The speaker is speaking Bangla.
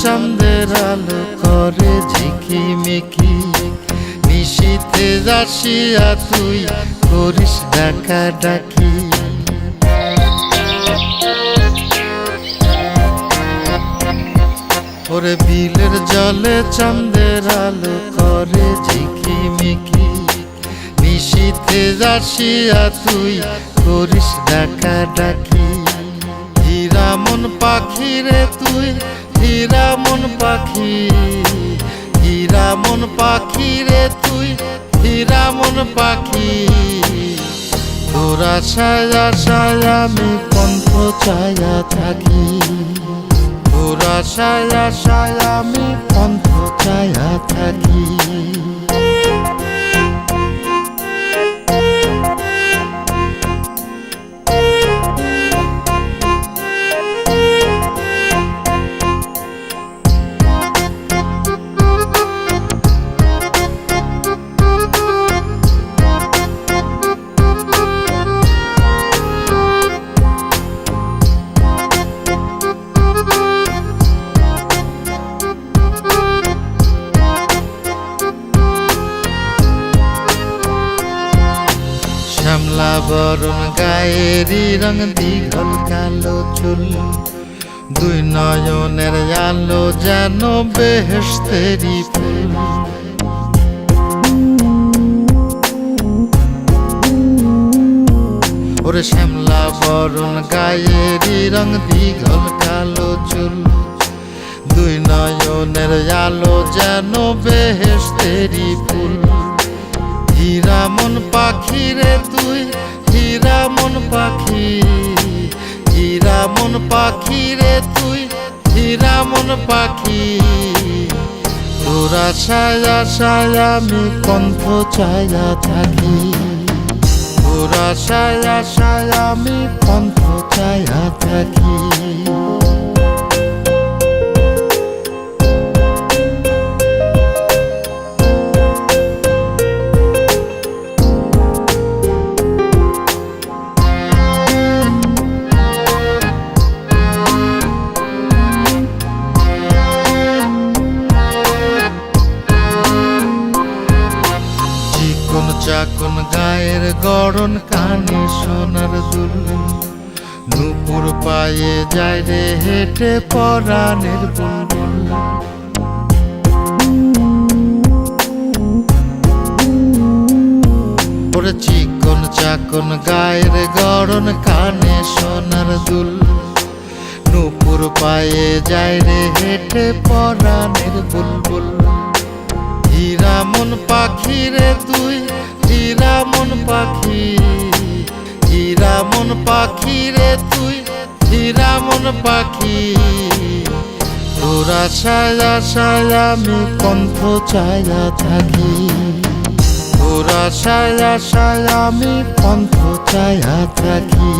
চাঁদের আলো করে ঝিকিমিকি, নিশীথে আসিয়া তুই করিস ডাকাডাকি। ওরে বিলের জলে চাঁদের আলো করে ঝিকিমিকি, নিশীথে আসিয়া তুই করিস ডাকাডাকি। হীরা মন পাখি রে তুই, হীরা মন পাখি, হীরা মন পাখি রে তুই, হীরা মন পাখি। তোর আশায় আশায় আমি পন্থ চায়া থাকি, তোর আশায় আশায় আমি পন্থ চায়া থাকি। শ্যামলা বরণ গায়েরই রং, দীঘল কালো চুল, দুই নয়নের আলো যেন বেহেশতেরি ফুল। ওরে শ্যামলা বরণ গায়েরই রং, দীঘল কালো চুল, দুই নয়নের আলো যেন বেহেশতেরি ফুল। হীরা মন পাখি রে তুই, হীরা মন পাখি, হীরা মন পাখি রে তুই, হীরা মন পাখি। তোর আশায় আশায় আমি পন্থ চায়া থাকি, তোর আশায় আশায় আমি পন্থ চায়া থাকি। চাকন গায়ের গড়ন, কানে সোনার দুল, নুপুর পায়ে যায় রে হেঁটে পরাণের বুলবুল। ওরে চিকন চাকন গায়ের গড়ন, কানে সোনার দুল, নুপুর পায়ে যায় রে হেঁটে পরাণের বুলবুল। হীরা মন পাখি রে তুই, হীরা মন পাখি, হীরা মন পাখি রে তুই, হীরা মন পাখি। তোর আশায় আশায় আমি পন্থ চায়া থাকি, তোর আশায় আশায় আমি পন্থ চায়া থাকি।